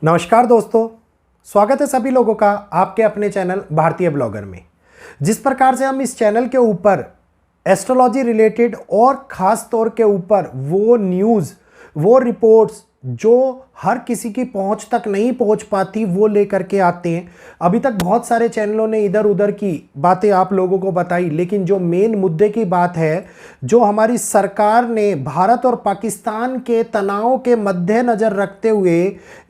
नमस्कार दोस्तों, स्वागत है सभी लोगों का आपके अपने चैनल भारतीय ब्लॉगर में। जिस प्रकार से हम इस चैनल के ऊपर एस्ट्रोलॉजी रिलेटेड और ख़ास तौर के ऊपर वो न्यूज़, वो रिपोर्ट्स जो हर किसी की पहुंच तक नहीं पहुंच पाती वो लेकर के आते हैं। अभी तक बहुत सारे चैनलों ने इधर उधर की बातें आप लोगों को बताई, लेकिन जो मेन मुद्दे की बात है, जो हमारी सरकार ने भारत और पाकिस्तान के तनाव के मद्देनज़र रखते हुए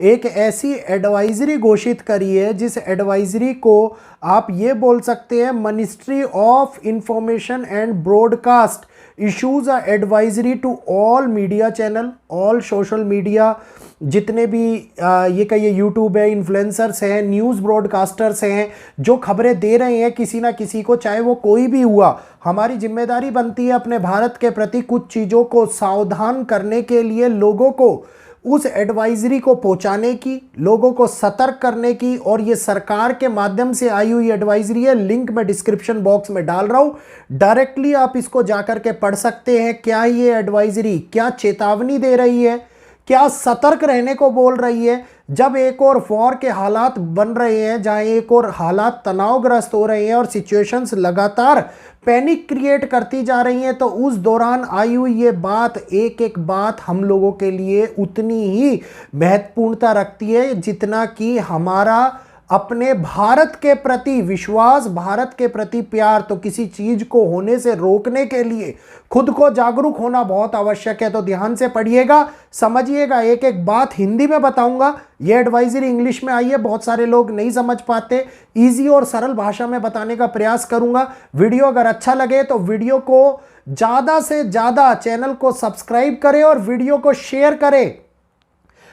एक ऐसी एडवाइजरी घोषित करी है, जिस एडवाइजरी को आप ये बोल सकते हैं ministry of information and broadcast issues a advisory to all media channel, all social media, जितने भी ये कहिए यूट्यूब है, इन्फ्लुएंसर्स हैं, न्यूज़ ब्रॉडकास्टर्स हैं, जो खबरें दे रहे हैं किसी ना किसी को, चाहे वो कोई भी हुआ। हमारी जिम्मेदारी बनती है अपने भारत के प्रति कुछ चीज़ों को सावधान करने के लिए लोगों को उस एडवाइजरी को पहुंचाने की, लोगों को सतर्क करने की। और ये सरकार के माध्यम से आई हुई एडवाइजरी है, लिंक मैं डिस्क्रिप्शन बॉक्स में डाल रहा हूं, डायरेक्टली आप इसको जाकर के पढ़ सकते हैं। क्या ये एडवाइजरी क्या चेतावनी दे रही है, क्या सतर्क रहने को बोल रही है। जब एक और वॉर के हालात बन रहे हैं, जहां एक और हालात तनावग्रस्त हो रहे हैं और सिचुएशंस लगातार पैनिक क्रिएट करती जा रही हैं, तो उस दौरान आई हुई ये बात, एक एक बात हम लोगों के लिए उतनी ही महत्वपूर्णता रखती है जितना कि हमारा अपने भारत के प्रति विश्वास, भारत के प्रति प्यार। तो किसी चीज को होने से रोकने के लिए खुद को जागरूक होना बहुत आवश्यक है। तो ध्यान से पढ़िएगा, समझिएगा। एक एक बात हिंदी में बताऊंगा, ये एडवाइजरी इंग्लिश में आई है, बहुत सारे लोग नहीं समझ पाते। इजी और सरल भाषा में बताने का प्रयास करूंगा। वीडियो अगर अच्छा लगे तो वीडियो को ज्यादा से ज्यादा, चैनल को सब्सक्राइब करें और वीडियो को शेयर करें।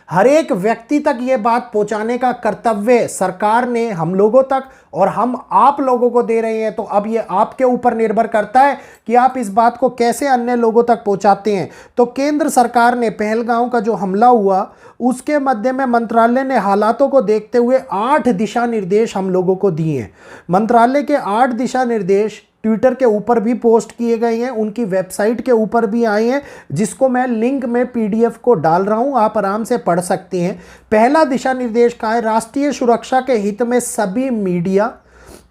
हर एक व्यक्ति तक यह बात पहुंचाने का कर्तव्य सरकार ने हम लोगों तक और हम आप लोगों को दे रहे हैं। तो अब यह आपके ऊपर निर्भर करता है कि आप इस बात को कैसे अन्य लोगों तक पहुंचाते हैं। तो केंद्र सरकार ने पहलगांव का जो हमला हुआ, उसके मध्य में मंत्रालय ने हालातों को देखते हुए 8 दिशा निर्देश हम लोगों को दिए हैं। मंत्रालय के 8 दिशा निर्देश ट्विटर के ऊपर भी पोस्ट किए गए हैं, उनकी वेबसाइट के ऊपर भी आए हैं, जिसको मैं लिंक में पीडीएफ को डाल रहा हूं, आप आराम से पढ़ सकते हैं। पहला दिशा निर्देश का है, राष्ट्रीय सुरक्षा के हित में सभी मीडिया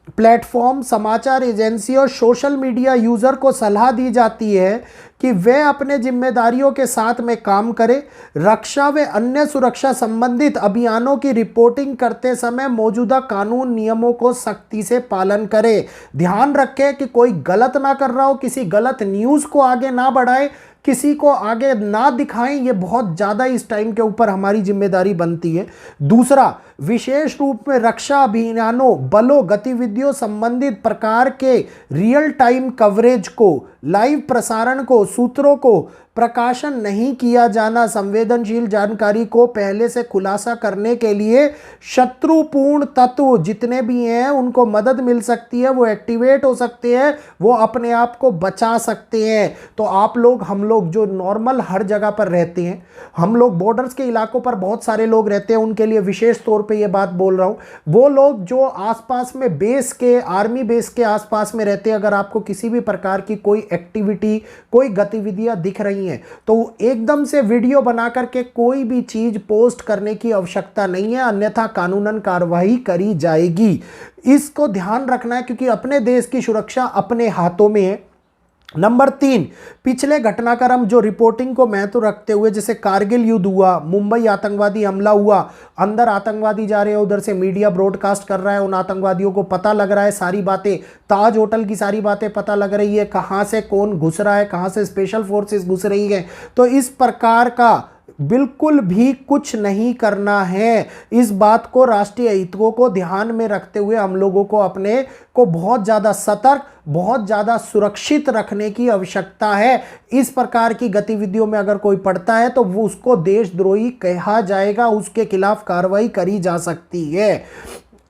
प्लेटफॉर्म, समाचार एजेंसी और सोशल मीडिया यूजर को सलाह दी जाती है कि वे अपने जिम्मेदारियों के साथ में काम करें। रक्षा व अन्य सुरक्षा संबंधित अभियानों की रिपोर्टिंग करते समय मौजूदा कानून नियमों को सख्ती से पालन करें। ध्यान रखें कि कोई गलत ना कर रहा हो, किसी गलत न्यूज़ को आगे ना बढ़ाए, किसी को आगे ना दिखाएं। ये बहुत ज़्यादा इस टाइम के ऊपर हमारी जिम्मेदारी बनती है। दूसरा, विशेष रूप में रक्षा अभियानों, बलों, गतिविधियों संबंधित प्रकार के रियल टाइम कवरेज को, लाइव प्रसारण को, सूत्रों को प्रकाशन नहीं किया जाना। संवेदनशील जानकारी को पहले से खुलासा करने के लिए शत्रुपूर्ण तत्व जितने भी हैं उनको मदद मिल सकती है, वो एक्टिवेट हो सकते हैं, वो अपने आप को बचा सकते हैं। तो आप लोग, हम लोग जो नॉर्मल हर जगह पर रहते हैं, हम लोग बॉर्डर्स के इलाकों पर बहुत सारे लोग रहते हैं, उनके लिए विशेष तौर पे ये बात बोल रहा हूँ। वो लोग जो आसपास में बेस के, आर्मी बेस के आसपास में रहते हैं, अगर आपको किसी भी प्रकार की कोई एक्टिविटी, कोई गतिविधियां दिख रही हैं, तो एकदम से वीडियो बना करके कोई भी चीज पोस्ट करने की आवश्यकता नहीं है, अन्यथा कानूनन कार्रवाई करी जाएगी। इसको ध्यान रखना है, क्योंकि अपने देश की सुरक्षा अपने हाथों में है। नंबर 3, पिछले घटनाक्रम जो रिपोर्टिंग को महत्व रखते हुए, जैसे कारगिल युद्ध हुआ, मुंबई आतंकवादी हमला हुआ, अंदर आतंकवादी जा रहे हैं, उधर से मीडिया ब्रॉडकास्ट कर रहा है, उन आतंकवादियों को पता लग रहा है, सारी बातें, ताज होटल की सारी बातें पता लग रही है, कहाँ से कौन घुस रहा है, कहाँ से स्पेशल फोर्सेस घुस रही है। तो इस प्रकार का बिल्कुल भी कुछ नहीं करना है। इस बात को, राष्ट्रीय हितों को ध्यान में रखते हुए हम लोगों को अपने को बहुत ज़्यादा सतर्क, बहुत ज़्यादा सुरक्षित रखने की आवश्यकता है। इस प्रकार की गतिविधियों में अगर कोई पड़ता है तो वो उसको देशद्रोही कहा जाएगा, उसके खिलाफ कार्रवाई करी जा सकती है।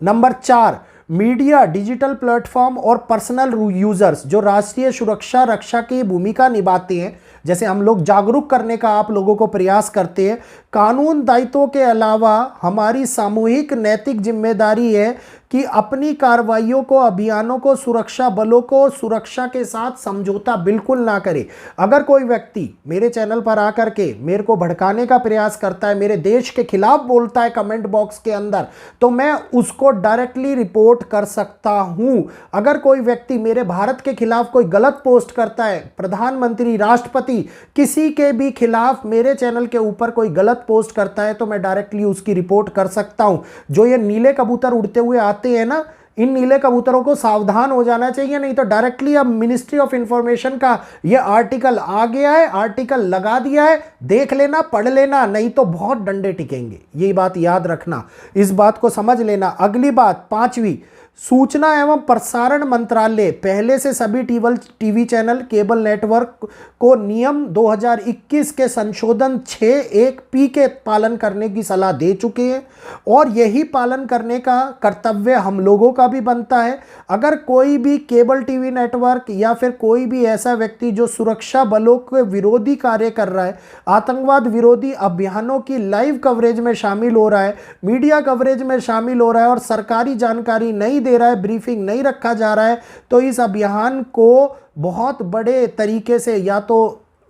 नंबर 4, मीडिया, डिजिटल प्लेटफॉर्म और पर्सनल यूजर्स जो राष्ट्रीय सुरक्षा रक्षा की भूमिका निभाते हैं, जैसे हम लोग जागरूक करने का आप लोगों को प्रयास करते हैं, कानून दायित्वों के अलावा हमारी सामूहिक नैतिक जिम्मेदारी है कि अपनी कार्रवाइयों को, अभियानों को, सुरक्षा बलों को सुरक्षा के साथ समझौता बिल्कुल ना करे। अगर कोई व्यक्ति मेरे चैनल पर आकर के मेरे को भड़काने का प्रयास करता है, मेरे देश के खिलाफ बोलता है कमेंट बॉक्स के अंदर, तो मैं उसको डायरेक्टली रिपोर्ट कर सकता हूं। अगर कोई व्यक्ति मेरे भारत के खिलाफ कोई गलत पोस्ट करता है, प्रधानमंत्री, राष्ट्रपति, किसी के भी खिलाफ मेरे चैनल के ऊपर कोई गलत पोस्ट करता है, तो मैं डायरेक्टली उसकी रिपोर्ट कर सकता हूं। जो ये नीले कबूतर उड़ते हुए आते हैं ना, इन नीले कबूतरों को सावधान हो जाना चाहिए, नहीं तो डायरेक्टली अब मिनिस्ट्री ऑफ इंफॉर्मेशन का ये आर्टिकल आ गया है, आर्टिकल लगा दिया है, देख लेना, पढ़ लेना, नहीं तो बहुत डंडे टिकेंगे। ये बात याद रखना, इस बात को समझ लेना। अगली बात, 5वीं, सूचना एवं प्रसारण मंत्रालय पहले से सभी टीवी चैनल, केबल नेटवर्क को नियम 2021 के संशोधन 6(1)(p) के पालन करने की सलाह दे चुके हैं और यही पालन करने का कर्तव्य हम लोगों का भी बनता है। अगर कोई भी केबल टीवी नेटवर्क या फिर कोई भी ऐसा व्यक्ति जो सुरक्षा बलों के विरोधी कार्य कर रहा है, आतंकवाद विरोधी अभियानों की लाइव कवरेज में शामिल हो रहा है, मीडिया कवरेज में शामिल हो रहा है और सरकारी जानकारी नहीं दे रहा है, ब्रीफिंग नहीं रखा जा रहा है, तो इस अभियान को बहुत बड़े तरीके से या तो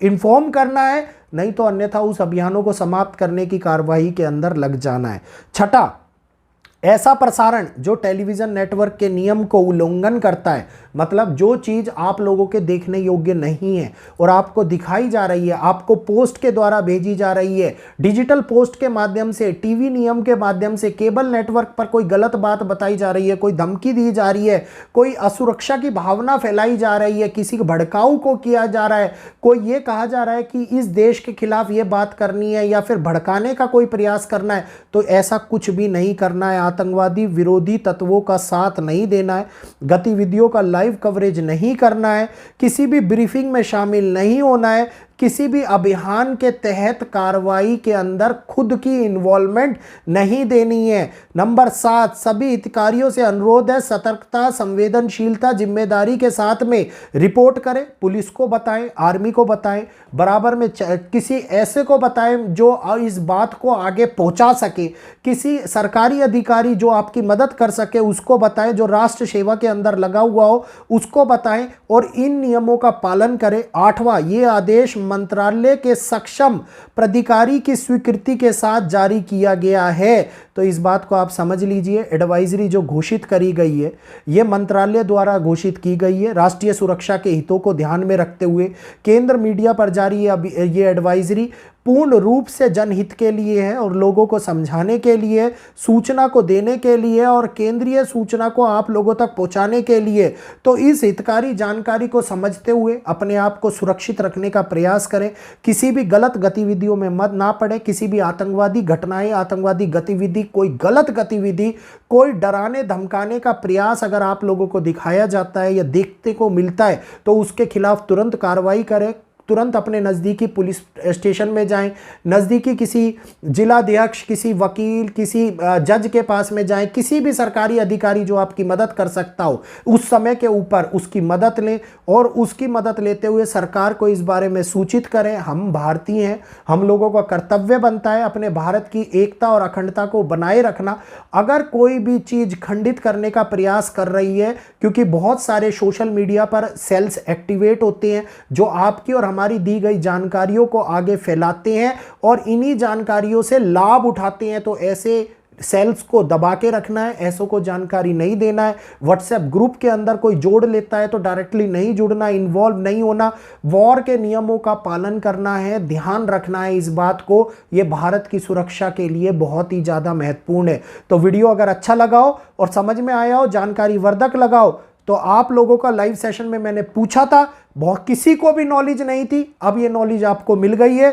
इन्फॉर्म करना है, नहीं तो अन्यथा उस अभियानों को समाप्त करने की कार्रवाई के अंदर लग जाना है। 6, ऐसा प्रसारण जो टेलीविजन नेटवर्क के नियम को उल्लंघन करता है, मतलब जो चीज़ आप लोगों के देखने योग्य नहीं है और आपको दिखाई जा रही है, आपको पोस्ट के द्वारा भेजी जा रही है, डिजिटल पोस्ट के माध्यम से, टीवी नियम के माध्यम से, केबल नेटवर्क पर कोई गलत बात बताई जा रही है, कोई धमकी दी जा रही है, कोई असुरक्षा की भावना फैलाई जा रही है, किसी को भड़काऊ को किया जा रहा है, कोई ये कहा जा रहा है कि इस देश के खिलाफ ये बात करनी है या फिर भड़काने का कोई प्रयास करना है, तो ऐसा कुछ भी नहीं करना है। आतंकवादी विरोधी तत्वों का साथ नहीं देना है, गतिविधियों का लाइव कवरेज नहीं करना है, किसी भी ब्रीफिंग में शामिल नहीं होना है, किसी भी अभियान के तहत कार्रवाई के अंदर खुद की इन्वॉल्वमेंट नहीं देनी है। नंबर 7, सभी हितधारकों से अनुरोध है, सतर्कता, संवेदनशीलता, जिम्मेदारी के साथ में रिपोर्ट करें। पुलिस को बताएं, आर्मी को बताएं, बराबर में किसी ऐसे को बताएं जो इस बात को आगे पहुंचा सके, किसी सरकारी अधिकारी जो आपकी मदद कर सके उसको बताएं, जो राष्ट्र सेवा के अंदर लगा हुआ हो उसको बताएं और इन नियमों का पालन करें। 8वां, ये आदेश मंत्रालय के सक्षम प्राधिकारी की स्वीकृति के साथ जारी किया गया है। तो इस बात को आप समझ लीजिए, एडवाइजरी जो घोषित करी गई है ये मंत्रालय द्वारा घोषित की गई है। राष्ट्रीय सुरक्षा के हितों को ध्यान में रखते हुए केंद्र मीडिया पर जारी ये एडवाइजरी पूर्ण रूप से जनहित के लिए है और लोगों को समझाने के लिए, सूचना को देने के लिए और केंद्रीय सूचना को आप लोगों तक पहुंचाने के लिए। तो इस हितकारी जानकारी को समझते हुए अपने आप को सुरक्षित रखने का प्रयास करें, किसी भी गलत गतिविधियों में मत ना पड़े, किसी भी आतंकवादी घटनाएं, आतंकवादी गतिविधि, कोई गलत गतिविधि, कोई डराने धमकाने का प्रयास अगर आप लोगों को दिखाया जाता है या देखने को मिलता है तो उसके खिलाफ तुरंत कार्रवाई करें। तुरंत अपने नज़दीकी पुलिस स्टेशन में जाएं, नज़दीकी किसी जिलाध्यक्ष, किसी वकील, किसी जज के पास में जाएं, किसी भी सरकारी अधिकारी जो आपकी मदद कर सकता हो उस समय के ऊपर उसकी मदद लें और उसकी मदद लेते हुए सरकार को इस बारे में सूचित करें। हम भारतीय हैं, हम लोगों का कर्तव्य बनता है अपने भारत की एकता और अखंडता को बनाए रखना। अगर कोई भी चीज़ खंडित करने का प्रयास कर रही है, क्योंकि बहुत सारे सोशल मीडिया पर सेल्स एक्टिवेट होते हैं जो आपकी और हमारी दी गई जानकारियों को आगे फैलाते हैं और इन्हीं जानकारियों से लाभ उठाते हैं, तो ऐसे सेल्स को दबा के रखना है, ऐसों को जानकारी नहीं देना है। व्हाट्सएप ग्रुप के अंदर कोई जोड़ लेता है तो डायरेक्टली नहीं जुड़ना, इन्वॉल्व नहीं होना, वॉर के नियमों का पालन करना है, ध्यान रखना है इस बात को। ये भारत की सुरक्षा के लिए बहुत ही ज़्यादा महत्वपूर्ण है। तो वीडियो अगर अच्छा लगा हो और समझ में आया हो, जानकारी वर्धक लगा हो, तो आप लोगों का लाइव सेशन में मैंने पूछा था, बहुत किसी को भी नॉलेज नहीं थी, अब ये नॉलेज आपको मिल गई है।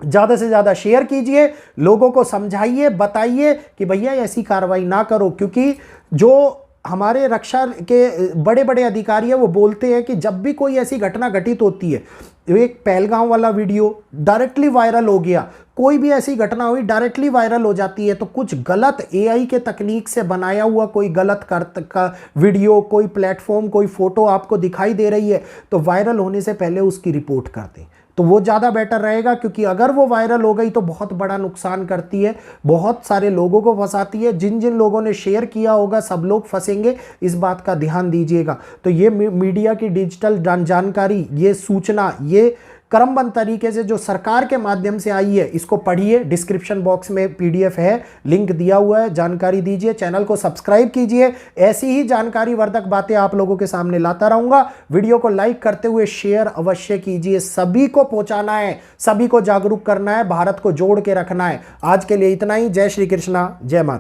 ज़्यादा से ज़्यादा शेयर कीजिए, लोगों को समझाइए, बताइए कि भैया ऐसी कार्रवाई ना करो, क्योंकि जो हमारे रक्षा के बड़े बड़े अधिकारी हैं वो बोलते हैं कि जब भी कोई ऐसी घटना घटित होती है, एक पहलगाम वाला वीडियो डायरेक्टली वायरल हो गया, कोई भी ऐसी घटना हुई डायरेक्टली वायरल हो जाती है, तो कुछ गलत एआई के तकनीक से बनाया हुआ कोई गलत का वीडियो, कोई प्लेटफॉर्म, कोई फोटो आपको दिखाई दे रही है तो वायरल होने से पहले उसकी रिपोर्ट कर दें। तो वो ज़्यादा बेटर रहेगा, क्योंकि अगर वो वायरल हो गई तो बहुत बड़ा नुकसान करती है, बहुत सारे लोगों को फंसाती है। जिन जिन लोगों ने शेयर किया होगा सब लोग फंसेंगे, इस बात का ध्यान दीजिएगा। तो ये मीडिया की डिजिटल जानकारी, ये सूचना, ये क्रमबद्ध तरीके से जो सरकार के माध्यम से आई है, इसको पढ़िए। डिस्क्रिप्शन बॉक्स में पीडीएफ है, लिंक दिया हुआ है, जानकारी दीजिए। चैनल को सब्सक्राइब कीजिए, ऐसी ही जानकारी वर्धक बातें आप लोगों के सामने लाता रहूंगा। वीडियो को लाइक करते हुए शेयर अवश्य कीजिए। सभी को पहुंचाना है, सभी को जागरूक करना है, भारत को जोड़ के रखना है। आज के लिए इतना ही। जय श्री कृष्णा, जय माता।